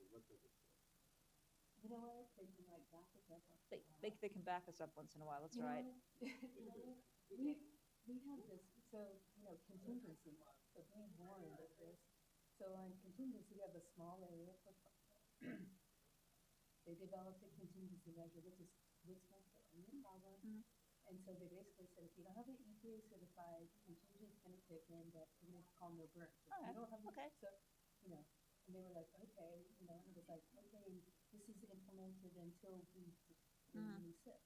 You know what? They can like back us up. They can back us up once in a while. That's You know right. what? we have this, so, contingency, so being warned of this. So on contingency, we have a small area for, they developed a contingency measure, which meant for any problem. Mhm. And so they basically said, if you don't have an EPA certified, contingency is going to kick in, that we're going to call no burn. If you don't have, Okay. so, and they were like, okay, and it was like, okay, this is implemented until we release it.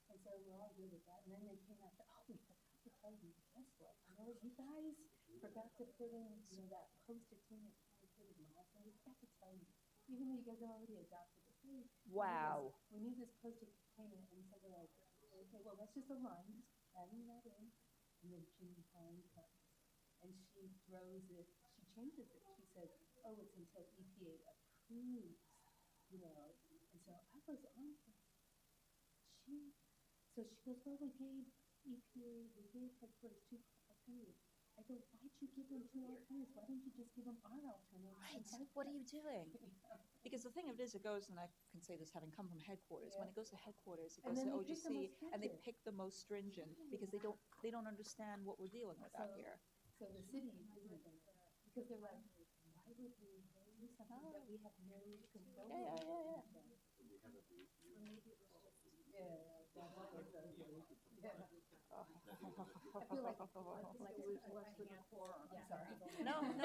And so we're all good with that. And then they came out, oh, we forgot to tell you, guess what? You guys forgot to put in, that post-attainment quantitative milestone. We forgot to tell you, even though you guys have already adopted it. Hey, Wow. we need this post-attainment. And so we're like, okay, well, that's just a line, just adding that in. And then Jean Pine comes, and she throws it, she changes it. She says, oh, it's until EPA approves, And so I was on so she goes, well, we gave EPA, we gave headquarters 2 alternatives. I go, why'd you give them 2 alternatives? Why didn't you just give them our alternative? Right. What are you doing? Because the thing of it is, it goes, and I can say this having come from headquarters, when it goes to headquarters, it goes to OGC, and they pick the most stringent because they don't understand what we're dealing with out here. So the city isn't going to, because they're like, why would we do something that we have no control over? I feel like it's worse than a quorum. Sorry. No. I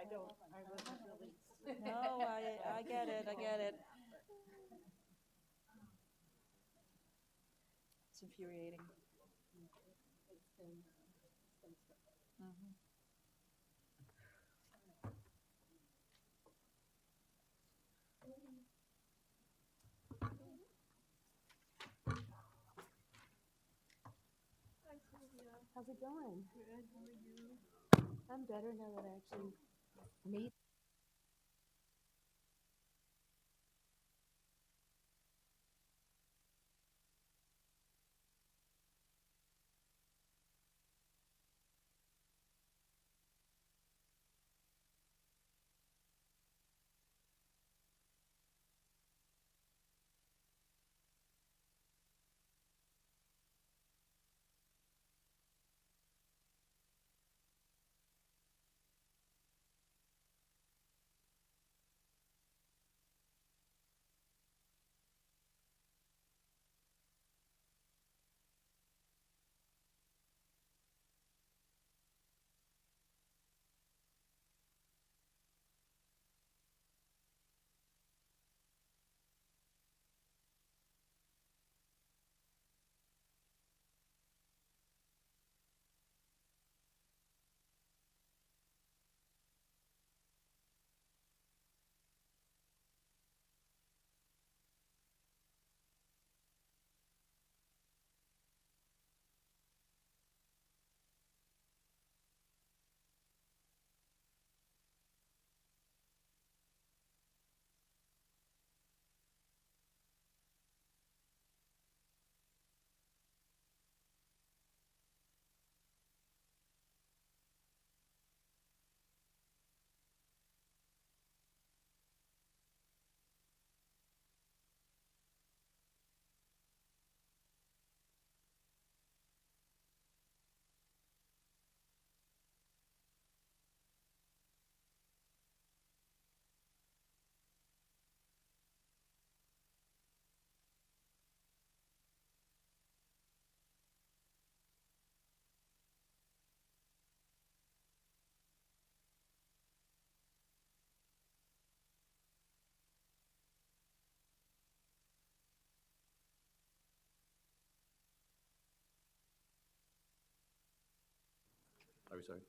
don't. I wasn't really. No, I get it. It's infuriating. It's been stressful. Mm-hmm. How's it going? Good. How are you? I'm better now that I actually made. Are we sorry?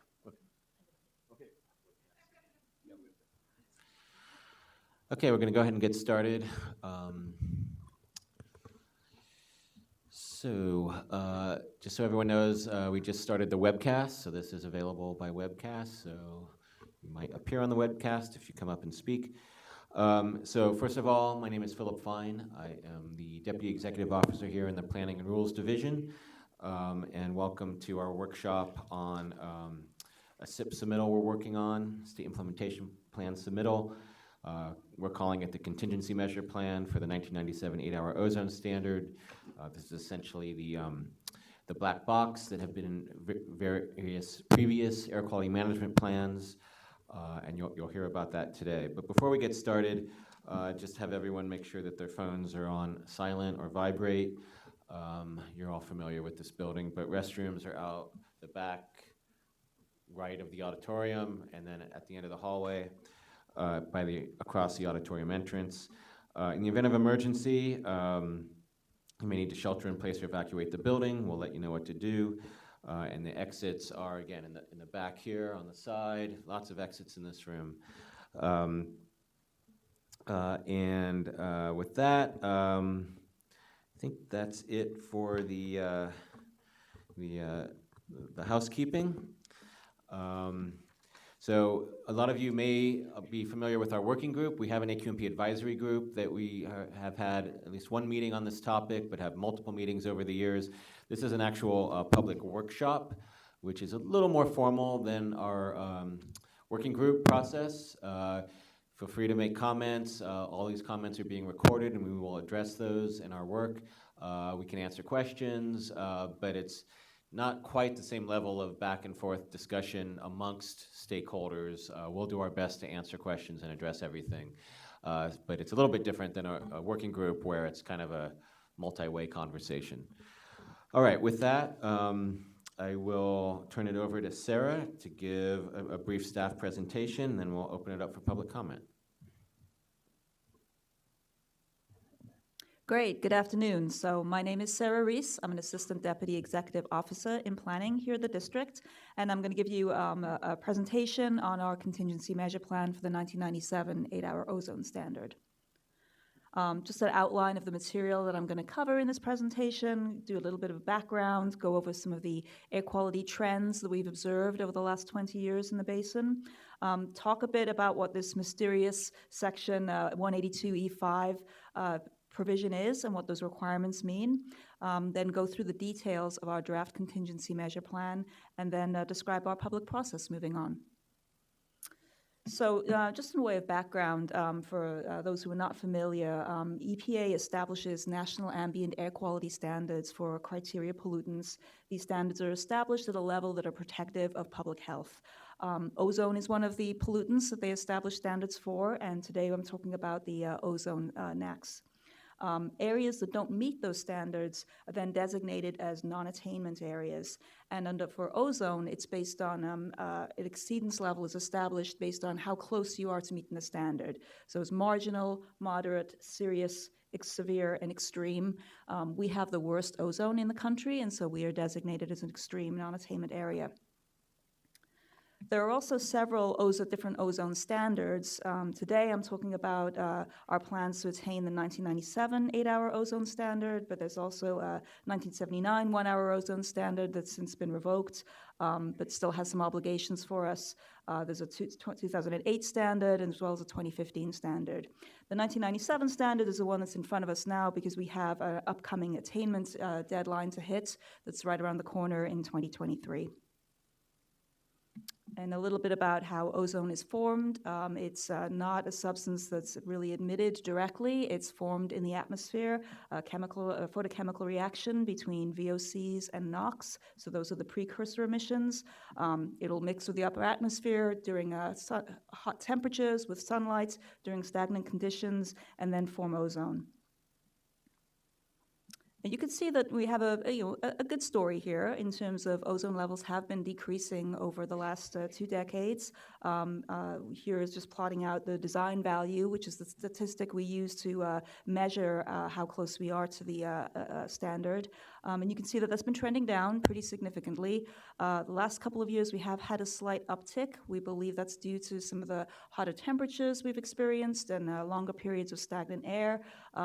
Okay. Okay, we're going to go ahead and get started. Just so everyone knows, we just started the webcast, so this is available by webcast, so you might appear on the webcast if you come up and speak. So first of all, my name is Philip Fine. I am the Deputy Executive Officer here in the Planning and Rules Division, and welcome to our workshop on a SIP submittal we're working on, State Implementation Plan submittal. We're calling it the Contingency Measure Plan for the 1997 8-hour ozone standard. This is essentially the black box that have been in various previous air quality management plans, and you'll hear about that today. But before we get started, just have everyone make sure that their phones are on silent or vibrate. You're all familiar with this building, but restrooms are out the back right of the auditorium, and then at the end of the hallway across the auditorium entrance. In the event of emergency, you may need to shelter in place or evacuate the building. We'll let you know what to do. And the exits are, again, in the back here on the side. Lots of exits in this room. With that, I think that's it for the housekeeping. So a lot of you may be familiar with our working group. We have an AQMP advisory group that we have had at least one meeting on this topic, but have multiple meetings over the years. This is an actual public workshop, which is a little more formal than our working group process. Feel free to make comments. All these comments are being recorded, and we will address those in our work. We can answer questions, but it's not quite the same level of back and forth discussion amongst stakeholders. We'll do our best to answer questions and address everything. But it's a little bit different than a working group where it's kind of a multi-way conversation. All right, with that, I will turn it over to Sarah to give a brief staff presentation, and then we'll open it up for public comment. Great, good afternoon. So my name is Sarah Reese. I'm an Assistant Deputy Executive Officer in Planning here at the district, and I'm going to give you a presentation on our contingency measure plan for the 1997 8-hour ozone standard. Just an outline of the material that I'm going to cover in this presentation, do a little bit of background, go over some of the air quality trends that we've observed over the last 20 years in the basin, talk a bit about what this mysterious section 182E5 provision is and what those requirements mean, then go through the details of our draft contingency measure plan, and then describe our public process moving on. So just in way of background, for those who are not familiar, EPA establishes national ambient air quality standards for criteria pollutants. These standards are established at a level that are protective of public health. Ozone is one of the pollutants that they establish standards for, and today I'm talking about the ozone NAAQS. Areas that don't meet those standards are then designated as non-attainment areas. And for ozone, it's based on, an exceedance level is established based on how close you are to meeting the standard. So it's marginal, moderate, serious, severe, and extreme. We have the worst ozone in the country, and so we are designated as an extreme non-attainment area. There are also several different ozone standards. Today I'm talking about our plans to attain the 1997 8-hour ozone standard, but there's also a 1979 1-hour ozone standard that's since been revoked, but still has some obligations for us. There's a 2008 standard as well as a 2015 standard. The 1997 standard is the one that's in front of us now because we have an upcoming attainment deadline to hit that's right around the corner in 2023. And a little bit about how ozone is formed. It's not a substance that's really emitted directly. It's formed in the atmosphere, a photochemical reaction between VOCs and NOx. So those are the precursor emissions. It'll mix with the upper atmosphere during hot temperatures with sunlight, during stagnant conditions, and then form ozone. And you can see that we have a good story here in terms of ozone levels have been decreasing over the last 2 decades. Here is just plotting out the design value, which is the statistic we use to measure how close we are to the standard. And you can see that that's been trending down pretty significantly. The last couple of years, we have had a slight uptick. We believe that's due to some of the hotter temperatures we've experienced and longer periods of stagnant air.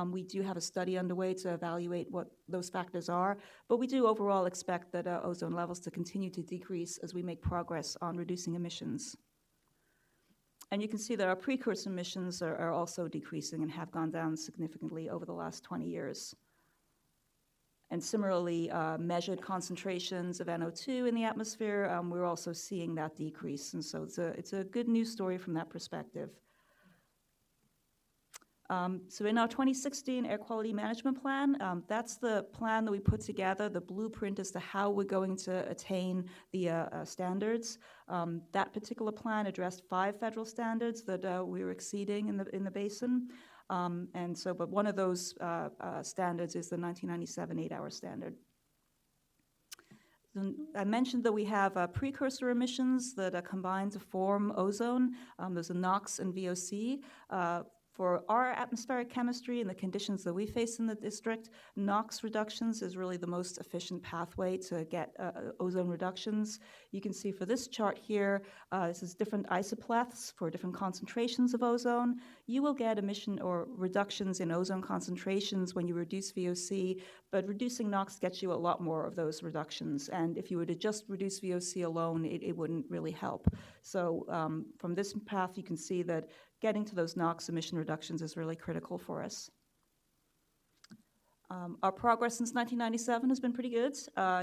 We do have a study underway to evaluate what those factors are, but we do overall expect that ozone levels to continue to decrease as we make progress on reducing emissions. And you can see that our precursor emissions are also decreasing and have gone down significantly over the last 20 years. And similarly, measured concentrations of NO2 in the atmosphere, we're also seeing that decrease. And so it's a good news story from that perspective. So in our 2016 Air Quality Management Plan, that's the plan that we put together, the blueprint as to how we're going to attain the standards. That particular plan addressed 5 federal standards that we were exceeding in the basin. But one of those standards is the 1997 8-hour standard. I mentioned that we have precursor emissions that are combined to form ozone. Those are NOx and VOC. For our atmospheric chemistry and the conditions that we face in the district, NOx reductions is really the most efficient pathway to get ozone reductions. You can see for this chart here, this is different isopleths for different concentrations of ozone. You will get emission or reductions in ozone concentrations when you reduce VOC, but reducing NOx gets you a lot more of those reductions. And if you were to just reduce VOC alone, it wouldn't really help. So from this path, you can see that getting to those NOx emission reductions is really critical for us. Our progress since 1997 has been pretty good.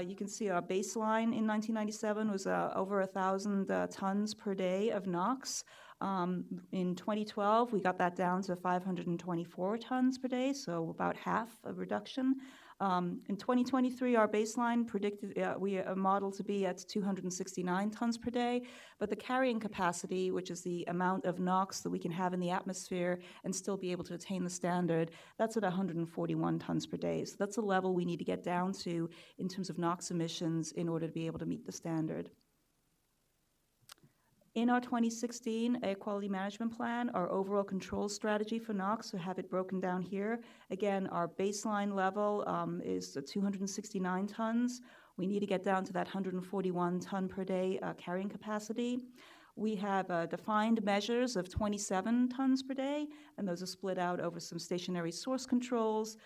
You can see our baseline in 1997 was over 1,000 tons per day of NOx. In 2012, we got that down to 524 tons per day, so about half a reduction. In 2023, our baseline predicted, we modeled to be at 269 tons per day, but the carrying capacity, which is the amount of NOx that we can have in the atmosphere and still be able to attain the standard, that's at 141 tons per day. So that's a level we need to get down to in terms of NOx emissions in order to be able to meet the standard. In our 2016 Air Quality Management Plan, our overall control strategy for NOx, so have it broken down here. Again, our baseline level is 269 tons. We need to get down to that 141 ton per day carrying capacity. We have defined measures of 27 tons per day, and those are split out over some stationary source controls,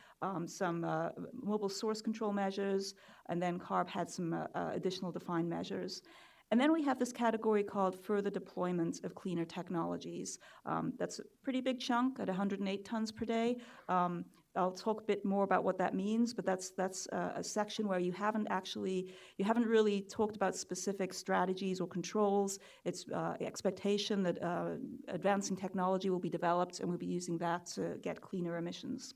some mobile source control measures, and then CARB had some additional defined measures. And then we have this category called further deployment of cleaner technologies. That's a pretty big chunk at 108 tons per day. I'll talk a bit more about what that means, but that's a section where you haven't really talked about specific strategies or controls. It's expectation that advancing technology will be developed, and we'll be using that to get cleaner emissions.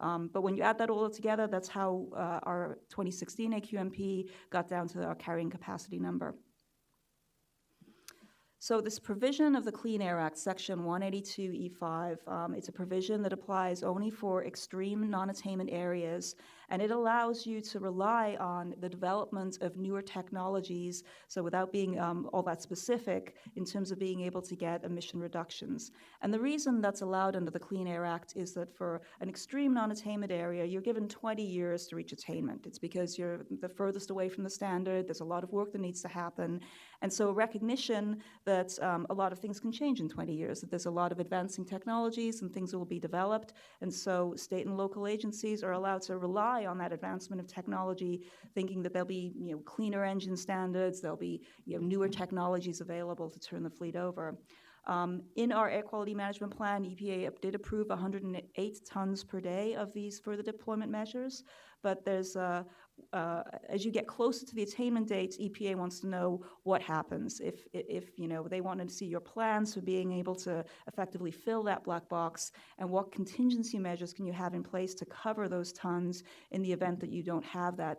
But when you add that all together, that's how our 2016 AQMP got down to our carrying capacity number. So this provision of the Clean Air Act, Section 182E5, it's a provision that applies only for extreme non-attainment areas, and it allows you to rely on the development of newer technologies, so without being all that specific in terms of being able to get emission reductions. And the reason that's allowed under the Clean Air Act is that for an extreme non-attainment area, you're given 20 years to reach attainment. It's because you're the furthest away from the standard, there's a lot of work that needs to happen, and so recognition that a lot of things can change in 20 years, that there's a lot of advancing technologies and things will be developed, and so state and local agencies are allowed to rely on that advancement of technology, thinking that there'll be cleaner engine standards, there'll be newer technologies available to turn the fleet over. In our Air Quality Management Plan, EPA did approve 108 tons per day of these further deployment measures, but there's as you get closer to the attainment dates, EPA wants to know what happens. If they wanted to see your plans for being able to effectively fill that black box, and what contingency measures can you have in place to cover those tons in the event that you don't have that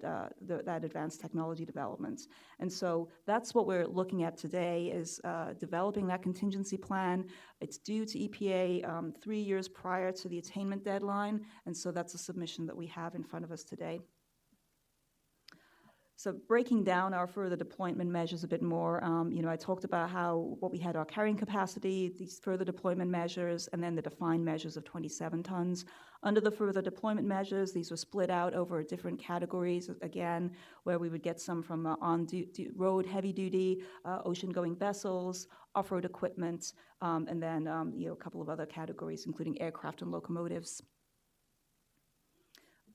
advanced technology development. And so that's what we're looking at today, is developing that contingency plan. It's due to EPA 3 years prior to the attainment deadline, and so that's a submission that we have in front of us today. So breaking down our further deployment measures a bit more, I talked about what we had our carrying capacity, these further deployment measures, and then the defined measures of 27 tons. Under the further deployment measures, these were split out over different categories, again, where we would get some from on-road heavy-duty, ocean-going vessels, off-road equipment, and then a couple of other categories, including aircraft and locomotives.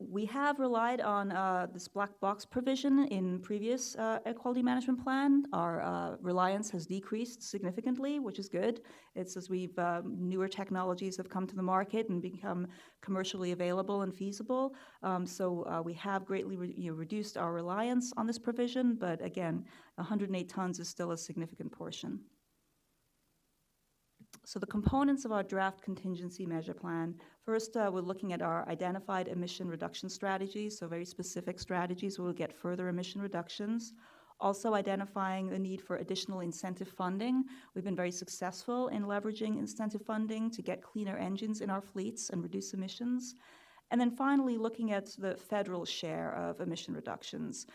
We have relied on this black box provision in previous air quality management plan. Our reliance has decreased significantly, which is good. It's as we've newer technologies have come to the market and become commercially available and feasible. So we have greatly reduced our reliance on this provision, but again, 108 tons is still a significant portion. So the components of our draft contingency measure plan, first we're looking at our identified emission reduction strategies, so very specific strategies where we'll get further emission reductions. Also identifying the need for additional incentive funding. We've been very successful in leveraging incentive funding to get cleaner engines in our fleets and reduce emissions. And then finally, looking at the federal share of emission reductions.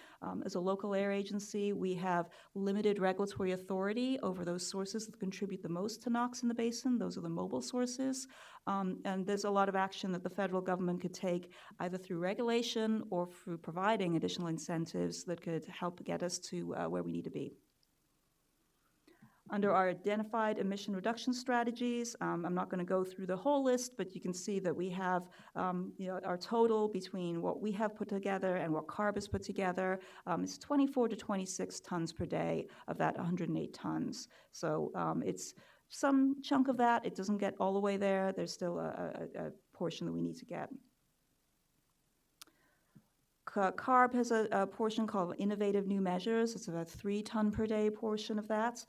As a local air agency, we have limited regulatory authority over those sources that contribute the most to NOx in the basin. Those are the mobile sources. And there's a lot of action that the federal government could take either through regulation or through providing additional incentives that could help get us to where we need to be. Under our identified emission reduction strategies, I'm not going to go through the whole list, but you can see that we have our total between what we have put together and what CARB has put together is 24 to 26 tons per day of that 108 tons. So it's some chunk of that. It doesn't get all the way there. There's still a portion that we need to get. CARB has a portion called Innovative New Measures. It's about 3 ton per day portion of that.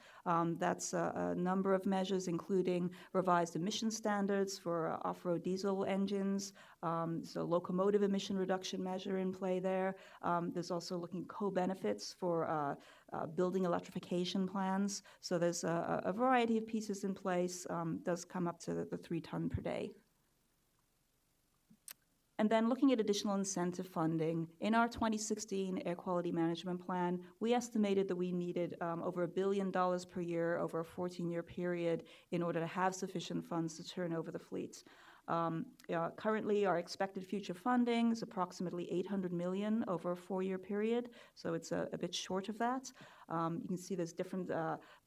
That's a number of measures, including revised emission standards for off-road diesel engines, so locomotive emission reduction measure in play there. There's also looking co-benefits for building electrification plans. So there's a variety of pieces in place, does come up to the 3 ton per day. And then looking at additional incentive funding, in our 2016 Air Quality Management Plan, we estimated that we needed over $1 billion per year over a 14-year period in order to have sufficient funds to turn over the fleet. Currently, our expected future funding is approximately $800 million over a 4-year period, so it's a bit short of that. You can see there's different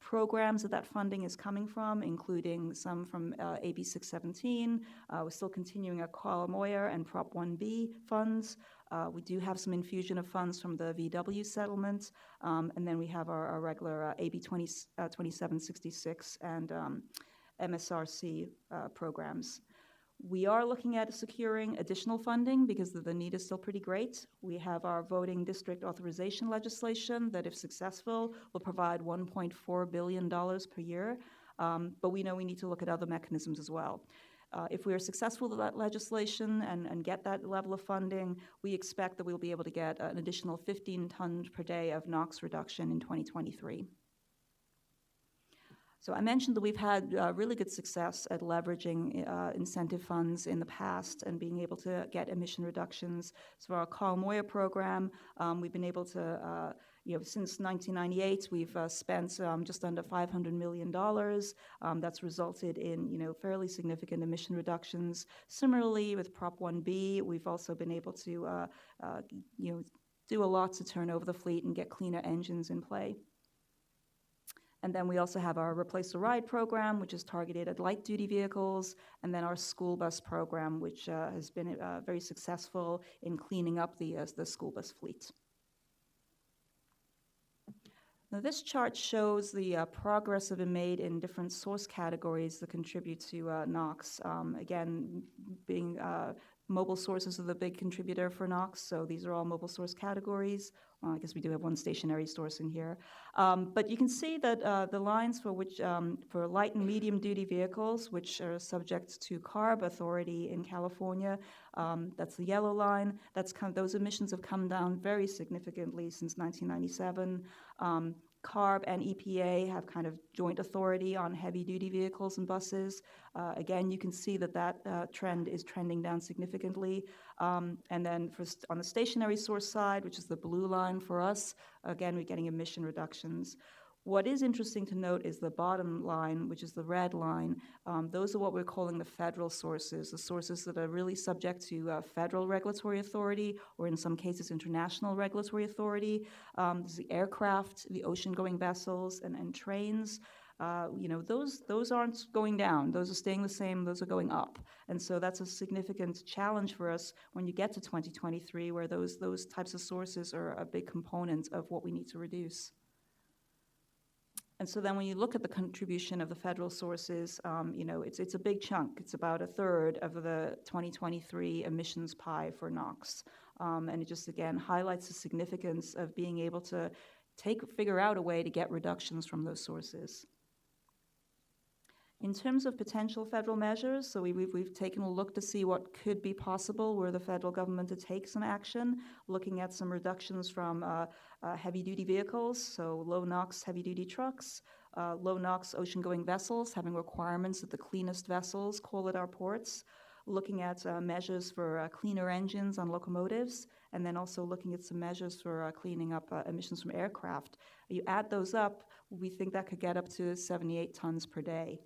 programs that funding is coming from, including some from AB 617. We're still continuing our CARB and Prop 1B funds. We do have some infusion of funds from the VW settlement, and then we have our regular AB 2766 and MSRC programs. We are looking at securing additional funding because the need is still pretty great. We have our voting district authorization legislation that, if successful, will provide $1.4 billion per year. But we know we need to look at other mechanisms as well. If we are successful with that legislation and get that level of funding, we expect that we'll be able to get an additional 15 tons per day of NOx reduction in 2023. So I mentioned that we've had really good success at leveraging incentive funds in the past and being able to get emission reductions. So our CARB program, we've been able to, since 1998, we've spent just under $500 million. That's resulted in, fairly significant emission reductions. Similarly, with Prop 1B, we've also been able to, do a lot to turn over the fleet and get cleaner engines in play. And then we also have our Replace the Ride program, which is targeted at light-duty vehicles, and then our school bus program, which has been very successful in cleaning up the school bus fleet. Now, this chart shows the progress that has been made in different source categories that contribute to NOx. Again, being mobile sources are the big contributor for NOx, so these are all mobile source categories. Well, I guess we do have one stationary source in here. But you can see that the lines for which, for light and medium duty vehicles, which are subject to CARB authority in California, that's the yellow line. Those emissions have come down very significantly since 1997. CARB and EPA have kind of joint authority on heavy-duty vehicles and buses. Again, you can see that trend is trending down significantly. And then on the stationary source side, which is the blue line for us, again, we're getting emission reductions. What is interesting to note is the bottom line, which is the red line. Those are what we're calling the federal sources, the sources that are really subject to federal regulatory authority, or in some cases, international regulatory authority. There's the aircraft, the ocean-going vessels, and trains. those aren't going down. Those are staying the same. Those are going up. And so that's a significant challenge for us when you get to 2023, where those types of sources are a big component of what we need to reduce. And so then when you look at the contribution of the federal sources, it's a big chunk. It's about a third of the 2023 emissions pie for NOx. And it just, again, highlights the significance of being able to figure out a way to get reductions from those sources. In terms of potential federal measures, so we've taken a look to see what could be possible were the federal government to take some action, looking at some reductions from heavy-duty vehicles, so low NOx heavy-duty trucks, low NOx ocean-going vessels, having requirements that the cleanest vessels call at our ports, looking at measures for cleaner engines on locomotives, and then also looking at some measures for cleaning up emissions from aircraft. You add those up, we think that could get up to 78 tons per day.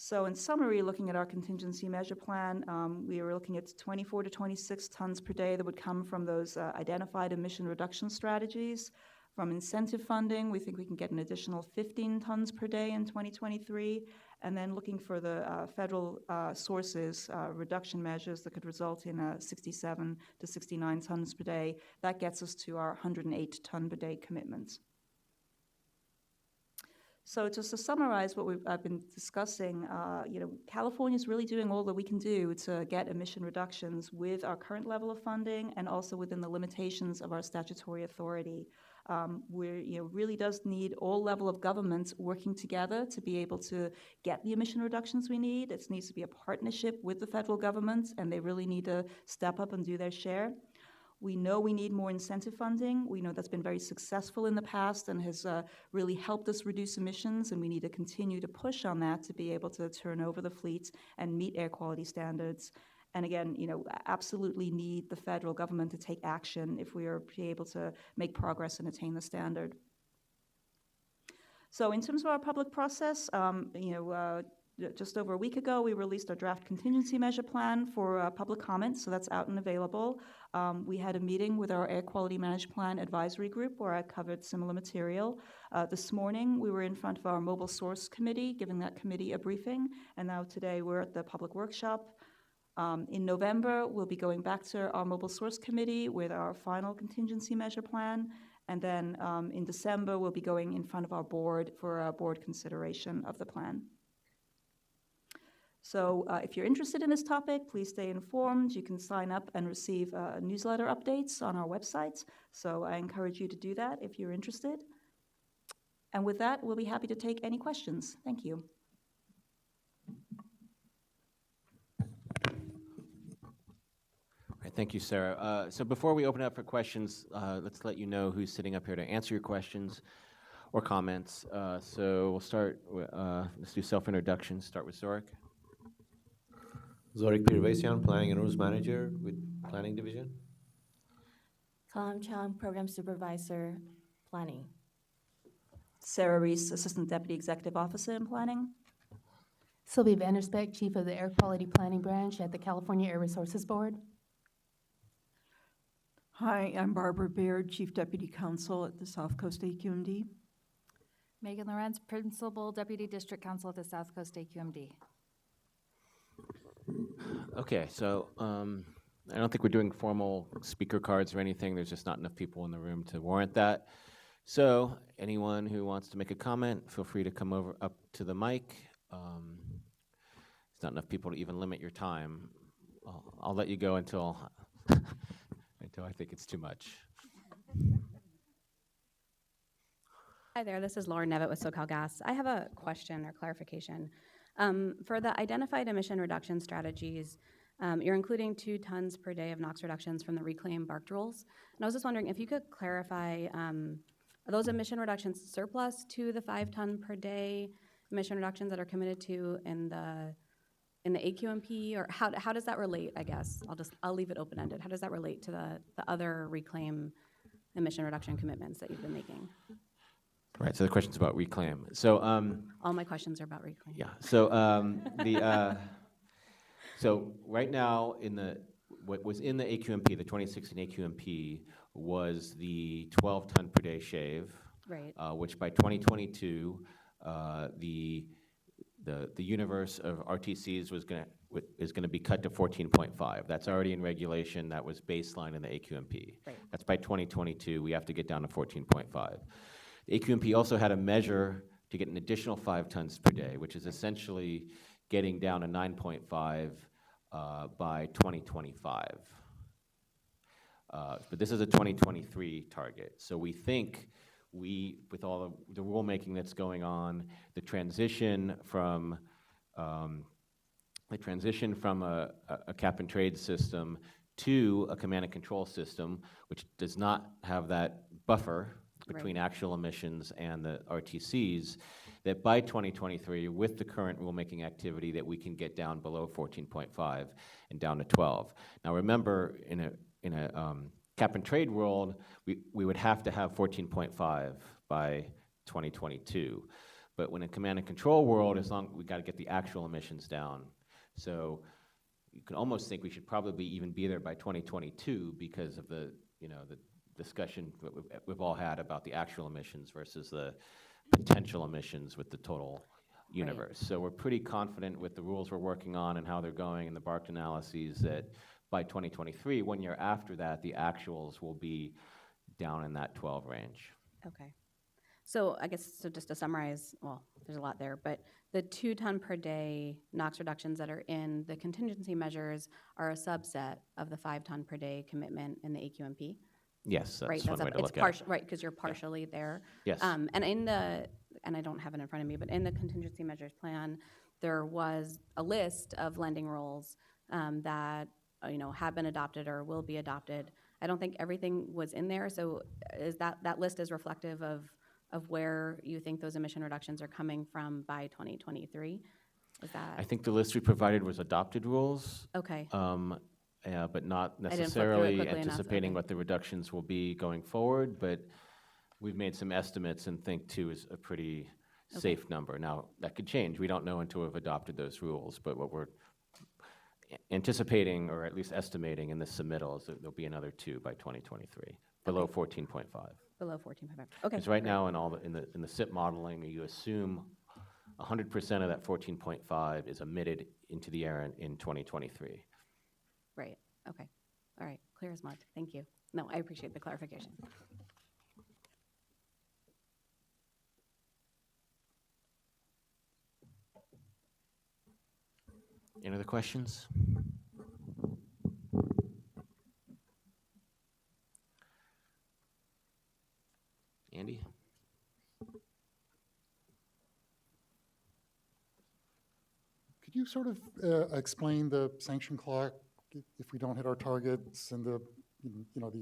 So in summary, looking at our contingency measure plan, we were looking at 24 to 26 tons per day that would come from those identified emission reduction strategies. From incentive funding, we think we can get an additional 15 tons per day in 2023. And then looking for the federal sources, reduction measures that could result in 67 to 69 tons per day. That gets us to our 108 ton per day commitment. So just to summarize what I've been discussing, California is really doing all that we can do to get emission reductions with our current level of funding and also within the limitations of our statutory authority. Really does need all level of government working together to be able to get the emission reductions we need. It needs to be a partnership with the federal government, and they really need to step up and do their share. We know we need more incentive funding. We know that's been very successful in the past and has really helped us reduce emissions, and we need to continue to push on that to be able to turn over the fleet and meet air quality standards. And again, absolutely need the federal government to take action if we are to be able to make progress and attain the standard. So in terms of our public process, just over a week ago, we released our draft contingency measure plan for public comment, so that's out and available. We had a meeting with our Air Quality Management Plan Advisory Group where I covered similar material. This morning, we were in front of our Mobile Source Committee, giving that committee a briefing, and now today we're at the public workshop. In November, we'll be going back to our Mobile Source Committee with our final contingency measure plan, and then in December, we'll be going in front of our board for a board consideration of the plan. So if you're interested in this topic, please stay informed. You can sign up and receive newsletter updates on our website. So I encourage you to do that if you're interested. And with that, we'll be happy to take any questions. Thank you. All right, thank you, Sarah. So before we open up for questions, let's let you know who's sitting up here to answer your questions or comments. So we'll start, let's do self-introductions. Start with Zorik. Zorik Pirvasian, Planning and Rules Manager with Planning Division. Kalam Chang, Program Supervisor, Planning. Sarah Reese, Assistant Deputy Executive Officer in Planning. Sylvia Vanderspeck, Chief of the Air Quality Planning Branch at the California Air Resources Board. Hi, I'm Barbara Baird, Chief Deputy Counsel at the South Coast AQMD. Megan Lorenz, Principal Deputy District Counsel at the South Coast AQMD. Okay, so I don't think we're doing formal speaker cards or anything. There's just not enough people in the room to warrant that. So anyone who wants to make a comment, feel free to come up to the mic. There's not enough people to even limit your time. I'll let you go until until I think it's too much. Hi there, this is Lauren Nevitt with SoCalGas. I have a question or clarification. For the identified emission reduction strategies, you're including 2 tons per day of NOx reductions from the reclaimed barked rolls. And I was just wondering if you could clarify, are those emission reductions surplus to the 5 ton per day emission reductions that are committed to in the AQMP, or how does that relate, I guess? I'll leave it open-ended. How does that relate to the other reclaim emission reduction commitments that you've been making? Right, so the question's about reclaim. So all my questions are about reclaim. yeah, so so right now what was in the AQMP, the 2016 AQMP, was the 12 ton per day shave. Right. Which by 2022, the universe of RTCs is going to be cut to 14.5. That's already in regulation. That was baseline in the AQMP. Right. That's by 2022. We have to get down to 14.5. The AQMP also had a measure to get an additional 5 tons per day, which is essentially getting down to 9.5 by 2025. But this is a 2023 target. So we think with all of the rulemaking that's going on, the transition from a cap and trade system to a command and control system, which does not have that buffer between actual emissions and the RTCs, that by 2023, with the current rulemaking activity, that we can get down below 14.5 and down to 12. Now remember, in a cap and trade world, we would have to have 14.5 by 2022. But when a command and control world, we got to get the actual emissions down. So you can almost think we should probably even be there by 2022 because of the discussion we've all had about the actual emissions versus the potential emissions with the total universe. Right. So we're pretty confident with the rules we're working on and how they're going and the BARC analyses that by 2023, 1 year after that, the actuals will be down in that 12 range. Okay. So I guess, so just to summarize, well, there's a lot there, but the 2 ton per day NOx reductions that are in the contingency measures are a subset of the 5 ton per day commitment in the AQMP? Yes, that's right, one way to look at it. Right, because you're partially there. Yes. And I don't have it in front of me, but in the contingency measures plan, there was a list of lending rules that have been adopted or will be adopted. I don't think everything was in there, so is that list is reflective of where you think those emission reductions are coming from by 2023? Is that? I think the list we provided was adopted rules. Okay. But not I didn't flip through it necessarily quickly enough, anticipating okay. what the reductions will be going forward, but we've made some estimates and think 2 is a pretty safe number. Now, that could change. We don't know until we've adopted those rules, but what we're anticipating, or at least estimating in this submittal, is that there'll be another 2 by 2023, below 14.5. Below 14.5. Okay. Because right now in the SIP modeling, you assume 100% of that 14.5 is emitted into the air in 2023. Right. Okay. All right. Clear as mud. Thank you. No, I appreciate the clarification. Any other questions? Andy? Could you sort of explain the sanction clock if we don't hit our targets, and the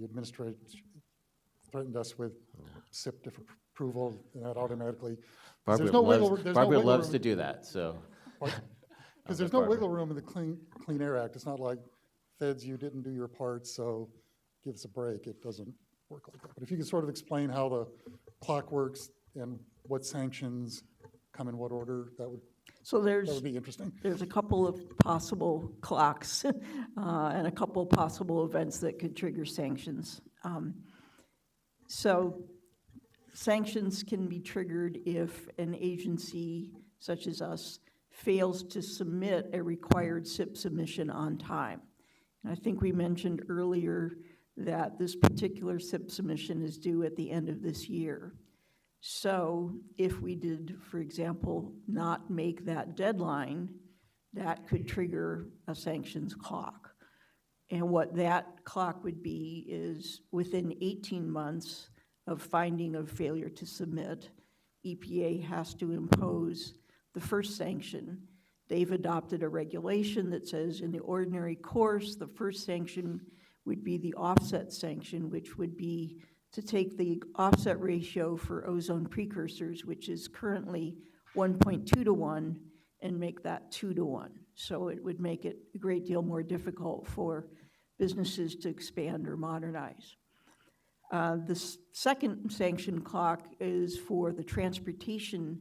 administration threatened us with SIP approval, and that automatically. Barbara loves to do that, so. Because there's no wiggle room in the Clean Air Act. It's not like, feds, you didn't do your part, so give us a break. It doesn't work like that. But if you could sort of explain how the clock works and what sanctions come in what order, that would be interesting. There's a couple of possible clocks and a couple of possible events that could trigger sanctions. So sanctions can be triggered if an agency such as us fails to submit a required SIP submission on time. And I think we mentioned earlier that this particular SIP submission is due at the end of this year. So if we did, for example, not make that deadline, that could trigger a sanctions clock. And what that clock would be is within 18 months of finding of failure to submit, EPA has to impose the first sanction. They've adopted a regulation that says in the ordinary course, the first sanction would be the offset sanction, which would be to take the offset ratio for ozone precursors, which is currently 1.2 to 1, and make that 2 to 1. So it would make it a great deal more difficult for businesses to expand or modernize. The second sanction clock is for the transportation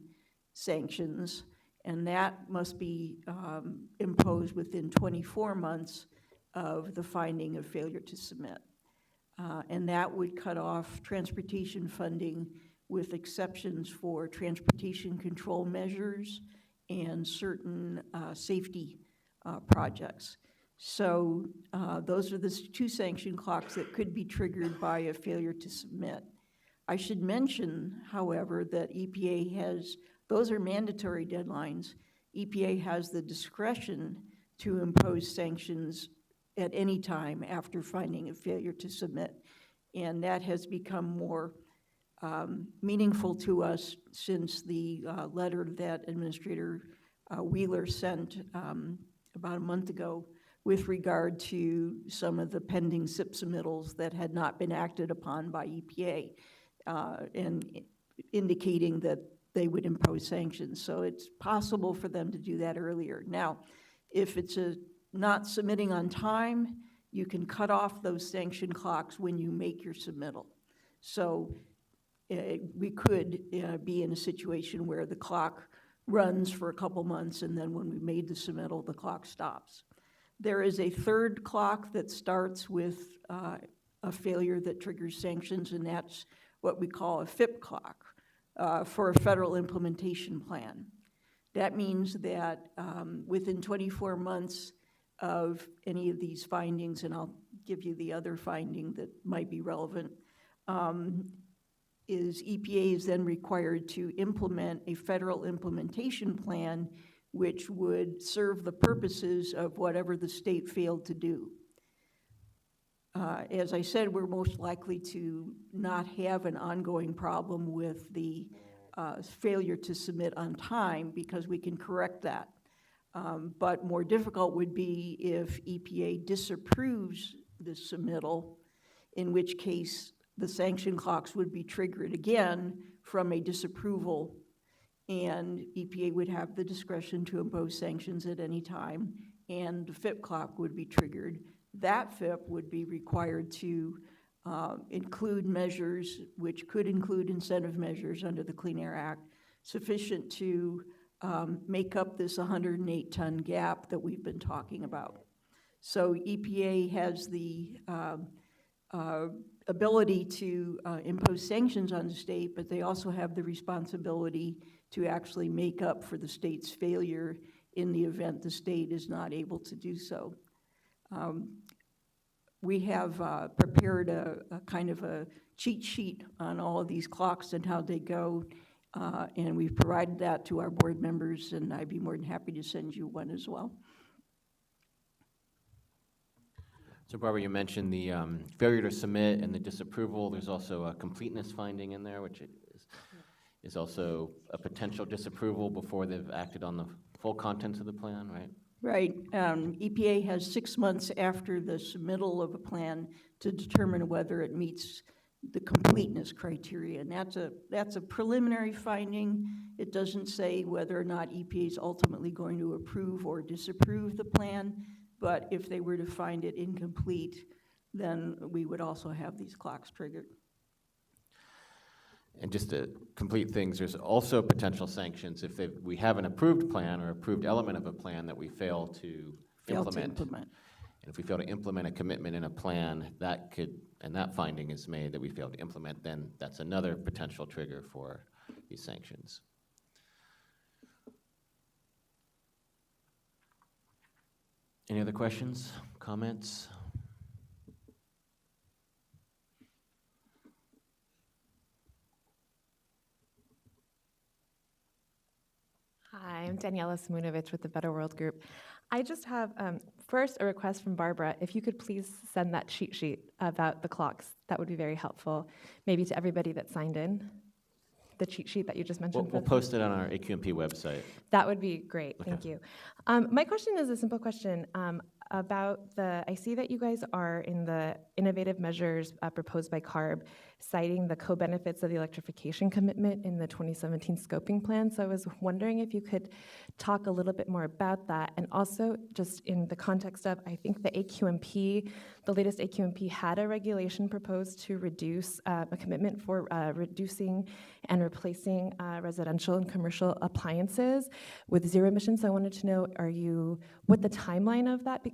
sanctions, and that must be imposed within 24 months of the finding of failure to submit. And that would cut off transportation funding with exceptions for transportation control measures and certain safety projects. So those are the two sanction clocks that could be triggered by a failure to submit. I should mention, however, that EPA has, those are mandatory deadlines. EPA has the discretion to impose sanctions at any time after finding a failure to submit. And that has become more meaningful to us since the letter that Administrator Wheeler sent about a month ago with regard to some of the pending SIP submittals that had not been acted upon by EPA, and indicating that they would impose sanctions. So it's possible for them to do that earlier. Now, if it's not submitting on time, you can cut off those sanction clocks when you make your submittal. So we could be in a situation where the clock runs for a couple months, and then when we made the submittal, the clock stops. There is a third clock that starts with a failure that triggers sanctions, and that's what we call a FIP clock for a federal implementation plan. That means that within 24 months of any of these findings, and I'll give you the other finding that might be relevant, is EPA is then required to implement a federal implementation plan which would serve the purposes of whatever the state failed to do. As I said, we're most likely to not have an ongoing problem with the failure to submit on time because we can correct that. But more difficult would be if EPA disapproves the submittal, in which case the sanction clocks would be triggered again from a disapproval, and EPA would have the discretion to impose sanctions at any time, and the FIP clock would be triggered. That FIP would be required to include measures, which could include incentive measures under the Clean Air Act, sufficient to make up this 108-ton gap that we've been talking about. So EPA has the ability to impose sanctions on the state, but they also have the responsibility to actually make up for the state's failure in the event the state is not able to do so. We have prepared a kind of a cheat sheet on all of these clocks and how they go, and we've provided that to our board members, and I'd be more than happy to send you one as well. So Barbara, you mentioned the failure to submit and the disapproval. There's also a completeness finding in there, which is also a potential disapproval before they've acted on the full contents of the plan, right? Right. EPA has 6 months after the submittal of a plan to determine whether it meets the completeness criteria, and that's a preliminary finding. It doesn't say whether or not EPA is ultimately going to approve or disapprove the plan, but if they were to find it incomplete, then we would also have these clocks triggered. And just to complete things, there's also potential sanctions if we have an approved plan or approved element of a plan that we fail to implement. And if we fail to implement a commitment in a plan, that could, and that finding is made that we failed to implement, then that's another potential trigger for these sanctions. Any other questions, comments? Hi, I'm Daniela Simunovich with the Better World Group. I just have, first, a request from Barbara. If you could please send that cheat sheet about the clocks, that would be very helpful, maybe to everybody that signed in, the cheat sheet that you just mentioned. We'll post it on our AQMP website. That would be great, Okay. thank you. My question is a simple question about I see that you guys are in the innovative measures proposed by CARB, citing the co-benefits of the electrification commitment in the 2017 scoping plan. So I was wondering if you could talk a little bit more about that, and also just in the context of, I think the AQMP, the latest AQMP had a regulation proposed to reduce a commitment for reducing and replacing residential and commercial appliances with zero emissions. So I wanted to know, what the timeline of that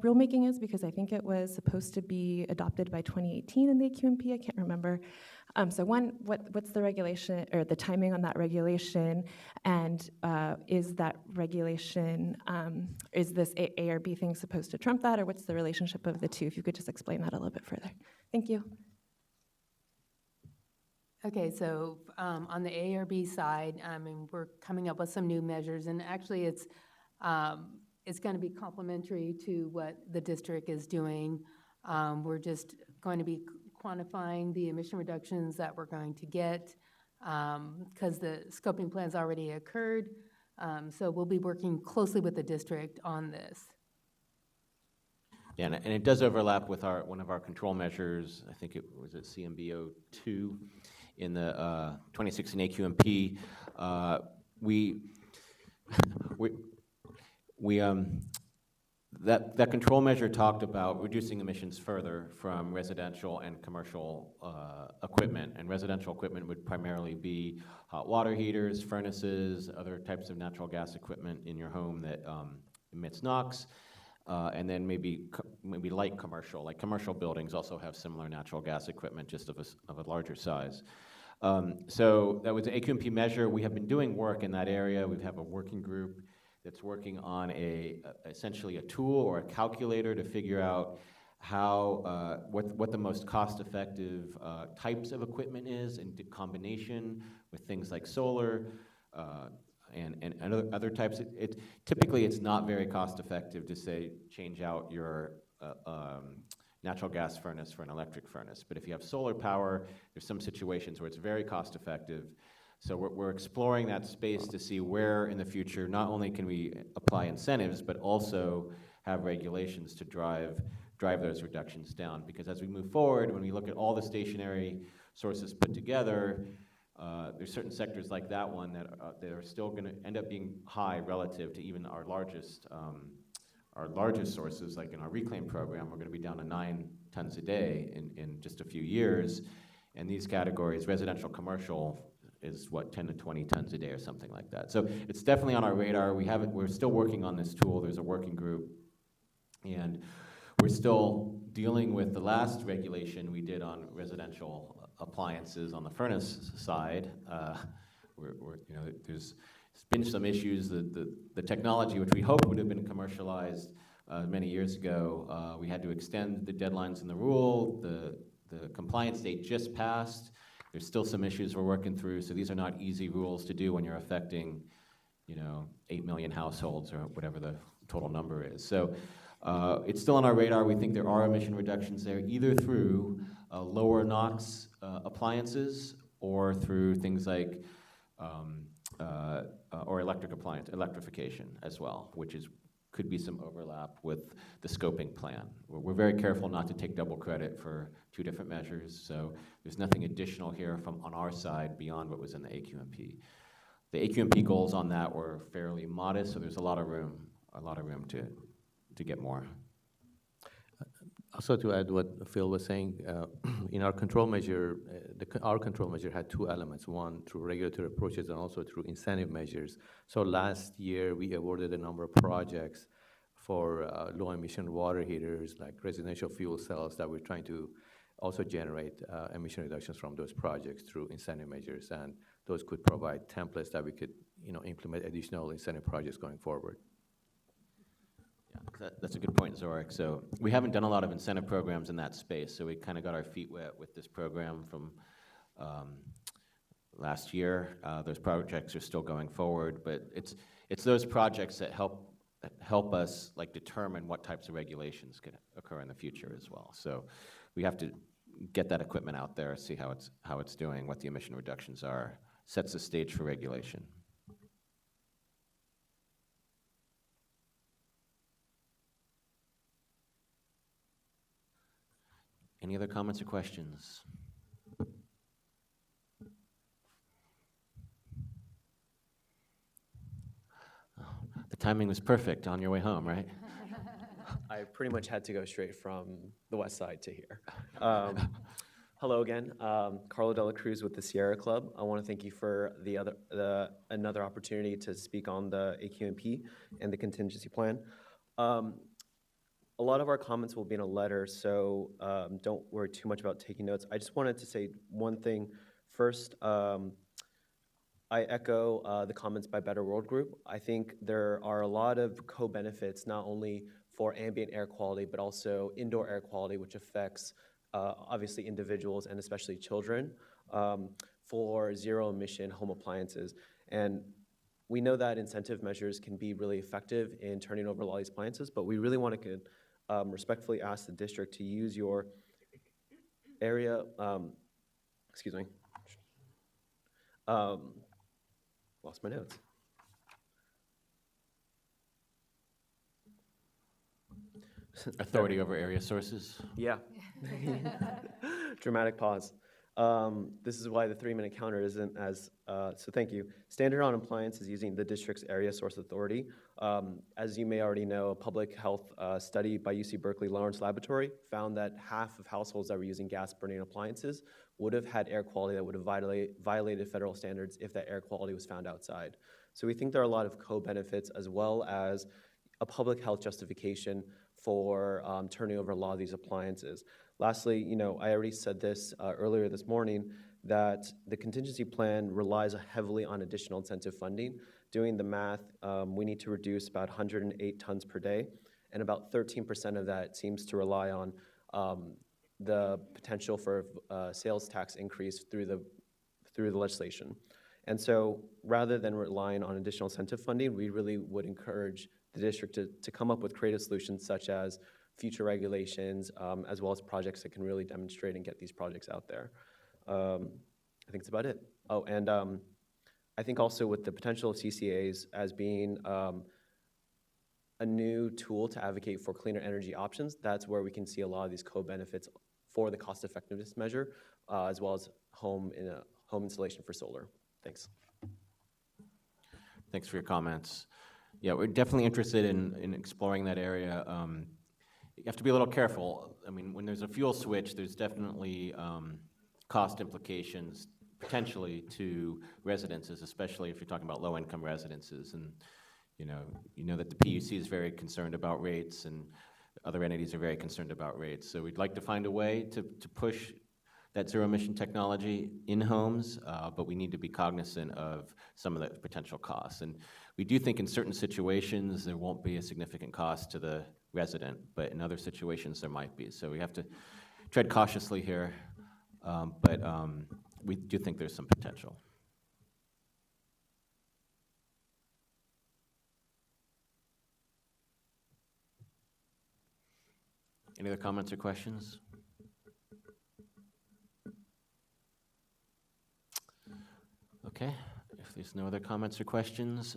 rulemaking is, because I think it was supposed to be adopted by 2018 in the AQMP. I can't remember. So one, what's the regulation or the timing on that regulation? And is that regulation, is this A or B thing supposed to trump that, or what's the relationship of the two? If you could just explain that a little bit further. Thank you. Okay, so on the A or B side, I mean, we're coming up with some new measures, and actually it's going to be complementary to what the district is doing. We're just going to be quantifying the emission reductions that we're going to get because the scoping plan's already occurred. So we'll be working closely with the district on this. Yeah, and it does overlap with one of our control measures. I think it was at CMBO2 in the 2016 AQMP. That control measure talked about reducing emissions further from residential and commercial equipment. And residential equipment would primarily be hot water heaters, furnaces, other types of natural gas equipment in your home that emits NOx. And then maybe light commercial, like commercial buildings also have similar natural gas equipment, just of a larger size. So that was the AQMP measure. We have been doing work in that area. We have a working group that's working on essentially a tool or a calculator to figure out how what the most cost-effective types of equipment is in combination with things like solar. And other types. Typically, it's not very cost-effective to say change out your natural gas furnace for an electric furnace. But if you have solar power, there's some situations where it's very cost-effective. So we're exploring that space to see where in the future not only can we apply incentives, but also have regulations to drive those reductions down. Because as we move forward, when we look at all the stationary sources put together, there's certain sectors like that one that are still going to end up being high relative to even our largest sources. Like in our reclaim program, we're going to be down to 9 tons a day in just a few years. And these categories, residential, commercial, is what, 10 to 20 tons a day or something like that. So it's definitely on our radar. We're still working on this tool. There's a working group, and we're still dealing with the last regulation we did on residential appliances on the furnace side. There's been some issues. The technology, which we hoped would have been commercialized many years ago, we had to extend the deadlines in the rule. The compliance date just passed. There's still some issues we're working through, so these are not easy rules to do when you're affecting, 8 million households or whatever the total number is. So it's still on our radar. We think there are emission reductions there, either through lower NOx appliances or through things like or electrification as well, which could be some overlap with the scoping plan. We're very careful not to take double credit for 2 different measures, so there's nothing additional here on our side beyond what was in the AQMP. The AQMP goals on that were fairly modest, so there's a lot of room to get more. Also, to add what Phil was saying, in our control measure, our control measure had 2 elements: one through regulatory approaches and also through incentive measures. So last year, we awarded a number of projects for low-emission water heaters, like residential fuel cells, that we're trying to also generate emission reductions from those projects through incentive measures, and those could provide templates that we could, implement additional incentive projects going forward. That's a good point, Zorik. So we haven't done a lot of incentive programs in that space, so we kind of got our feet wet with this program from last year. Those projects are still going forward, but it's those projects that help us determine what types of regulations could occur in the future as well. So we have to get that equipment out there, see how it's doing, what the emission reductions are, sets the stage for regulation. Any other comments or questions? The timing was perfect on your way home, right? I pretty much had to go straight from the west side to here. Hello again, Carlo Dela Cruz with the Sierra Club. I want to thank you for another opportunity to speak on the AQMP and the contingency plan. a lot of our comments will be in a letter, so don't worry too much about taking notes. I just wanted to say one thing. First, I echo the comments by Better World Group. I think there are a lot of co-benefits, not only for ambient air quality, but also indoor air quality, which affects obviously individuals and especially children, for zero emission home appliances. And we know that incentive measures can be really effective in turning over a lot of these appliances, but we really want to respectfully ask the district to use your area, excuse me, lost my notes. Authority over area sources. Yeah. Dramatic pause. This is why the 3-minute counter isn't as, so thank you. Standard on appliance is using the district's area source authority. As you may already know, a public health study by UC Berkeley Lawrence Laboratory found that half of households that were using gas burning appliances would have had air quality that would have violated federal standards if that air quality was found outside. So we think there are a lot of co-benefits as well as a public health justification for turning over a lot of these appliances. Lastly, you know, I already said this earlier this morning, that the contingency plan relies heavily on additional incentive funding. Doing the math, we need to reduce about 108 tons per day, and about 13% of that seems to rely on the potential for sales tax increase through the legislation. And so rather than relying on additional incentive funding, we really would encourage the district to come up with creative solutions such as future regulations, as well as projects that can really demonstrate and get these projects out there. I think that's about it. Oh, and I think also with the potential of CCAs as being a new tool to advocate for cleaner energy options, that's where we can see a lot of these co-benefits for the cost effectiveness measure, as well as home installation for solar. Thanks. Thanks for your comments. Yeah, we're definitely interested in exploring that area. You have to be a little careful. I mean, when there's a fuel switch, there's definitely cost implications potentially to residences, especially if you're talking about low-income residences. And you know that the PUC is very concerned about rates, and other entities are very concerned about rates. So we'd like to find a way to push that zero-emission technology in homes, but we need to be cognizant of some of the potential costs. And we do think in certain situations there won't be a significant cost to the resident, but in other situations there might be. So we have to tread cautiously here, but we do think there's some potential. Any other comments or questions? Okay, if there's no other comments or questions,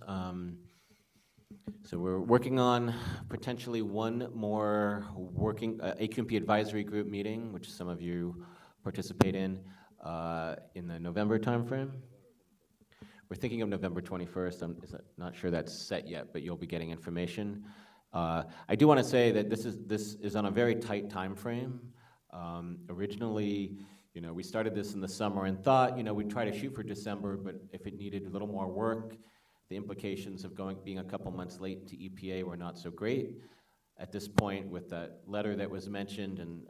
so we're working on potentially one more AQMP advisory group meeting, which some of you participate in the November timeframe. We're thinking of November 21st. I'm not sure that's set yet, but you'll be getting information. I do want to say that this is on a very tight time frame. Originally, we started this in the summer and thought, we'd try to shoot for December, but if it needed a little more work, the implications of being a couple months late to EPA were not so great. At this point, with that letter that was mentioned and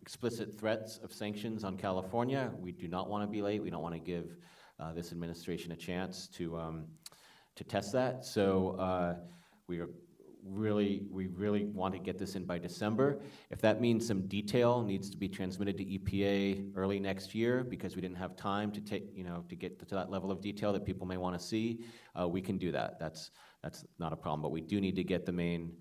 explicit threats of sanctions on California, we do not want to be late. We don't want to give this administration a chance to test that. So we really want to get this in by December. If that means some detail needs to be transmitted to EPA early next year because we didn't have time to to get to that level of detail that people may want to see, we can do that. That's not a problem. But we do need to get the main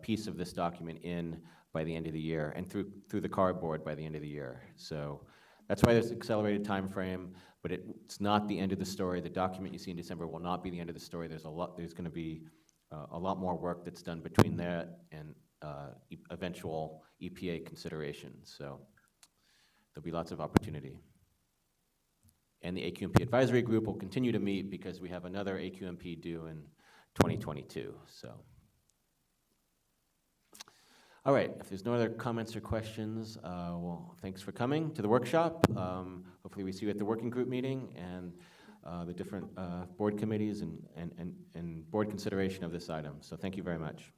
piece of this document in by the end of the year and through the CARB board by the end of the year. So that's why there's an accelerated time frame, but it's not the end of the story. The document you see in December will not be the end of the story. There's going to be a lot more work that's done between that and eventual EPA consideration. So there'll be lots of opportunity. And the AQMP advisory group will continue to meet because we have another AQMP due in 2022. So, all right, if there's no other comments or questions, well, thanks for coming to the workshop. Hopefully we see you at the working group meeting and the different board committees and board consideration of this item. So thank you very much.